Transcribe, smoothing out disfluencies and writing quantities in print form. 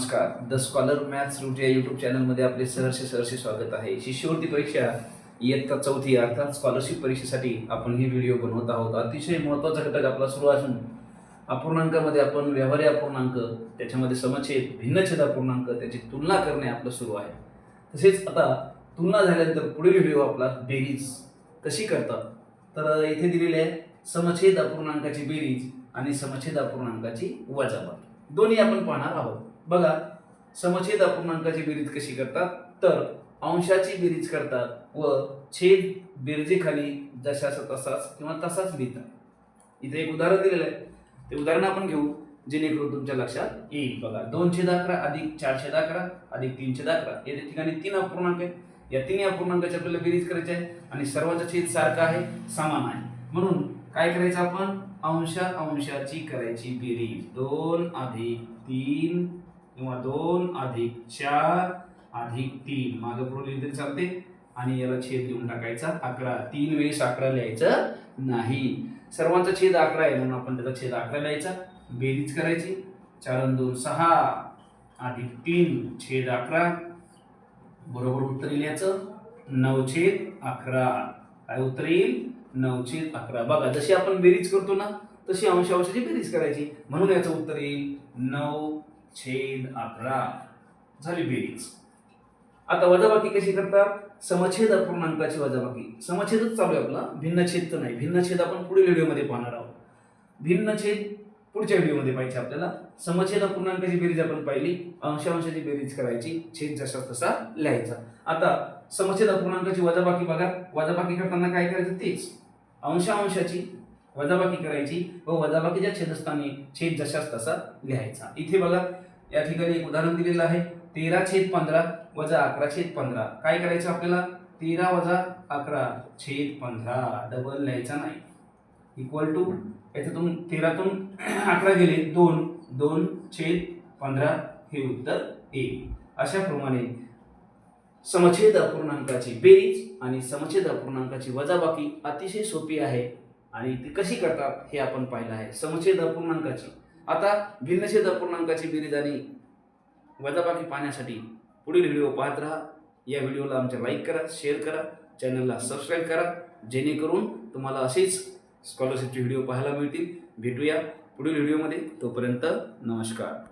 नमस्कार. The scholar maths route या YouTube चॅनलमध्ये आपले सहर्ष स्वागत आहे. शिष्यवृत्ती परीक्षा इयत्ता 4थी अर्थात स्कॉलरशिप परीक्षेसाठी आपण ही व्हिडिओ बनवत आहोत. अतिशय महत्त्वाचा घटक आपला सुरू असून अपूर्णांकामध्ये आपण व्यवहारी अपूर्णांक, त्याच्यामध्ये समछेद, भिन्नछेद अपूर्णांक त्याची तुलना करणे आपलं सुरू आहे. तसेच आता तुलना झाल्यानंतर पुढील व्हिडिओ आपला बेरीज कशी करतात. तर इथे दिलेले आहे समछेद अपूर्णांकाची बेरीज आणि समछेद अपूर्णांकाची वजाबाकी दोन्ही आपण पाहणार आहोत. बघा, समछेद अपूर्णांकाची बेरीज कशी करतात तर अंशाची बेरीज करतात व छेद बेरजेखाली जशाचा तसाच किंवा तसाच लिहितात. इथे एक उदाहरण दिलेलं आहे, ते उदाहरण आपण घेऊ जेणेकरून तुमच्या लक्षात येईल. बघा, 2/11 अधिक 4/11 अधिक 3/11 या ठिकाणी 3 अपूर्णांक आहे. या तिन्ही अपूर्णांकाची आपल्याला बेरीज करायची आहे आणि सर्वांचा छेद सारखा आहे, समान आहे. म्हणून काय करायचं आपण अंशाची करायची बेरीज. 2 अधिक 3 किंवा 2 अधिक 4 अधिक 3 मागे पुढे लिहिलं तरी चालते आणि याला छेद लिहून टाकायचा 11. 3 वेळेस 11 लिहायचं नाही. सर्वांचा छेद 11 आहे म्हणून आपण त्याचा छेद 11 लिहायचा. बेरीज करायची 4 आणि 2 6 अधिक 3 छेद 11 बरोबर उत्तर लिहायचं 9/11. काय उत्तर येईल? 9/11. बघा, जशी आपण बेरीज करतो ना तशी अंशाची बेरीज करायची म्हणून याचं उत्तर येईल 9/11. झाली बेरीज. आता वजाबाकी कशी करतात? समछेद अपूर्णांकाची वजाबाकी. समछेदच चालू आहे आपला, भिन्नछेद तर नाही. भिन्नछेद आपण पुढील व्हिडिओमध्ये पाहणार आहोत. भिन्नछेद पुढच्या व्हिडिओमध्ये पाहिजे आपल्याला. समछेद अपूर्णांकाची बेरीज आपण पाहिली, अंशाची बेरीज करायची, छेद जसा तसा लिहायचा. आता समछेद अपूर्णांकाची वजाबाकी बघा. वजाबाकी करताना काय करायचं तेच, अंशाची वजाबाकी करायची व वजाबाकीच्या छेदस्थानी छेद जशास तसा लिहायचा. इथे बघा, या ठिकाणी एक उदाहरण दिलेलं आहे. 13/15 वजा 11/15. काय करायचं आपल्याला? 13 वजा 11/15 डबल लिहायचा नाही. इक्वल टू याच्यातून 13तून 11 गेले 2, 2/15 हे उत्तर येईल. अशा प्रमाणे समछेद अपूर्णांकाची बेरीज आणि समछेद अपूर्णांकाची वजाबाकी अतिशय सोपी आहे आणि ती कशी करतात हे आपण पाहिलं आहे. समछेद अपूर्णांकाची. आता भिन्नछेद अपूर्णांकाची बेरीज आणि वजाबाकी पाहण्यासाठी पुढील व्हिडिओ पाहत राहा. या व्हिडिओला आमच्या लाईक करा, शेअर करा, चॅनलला सबस्क्राईब करा जेणेकरून तुम्हाला असेच स्कॉलरशिपचे व्हिडिओ पाहायला मिळतील. भेटूया पुढील व्हिडिओमध्ये. तोपर्यंत नमस्कार.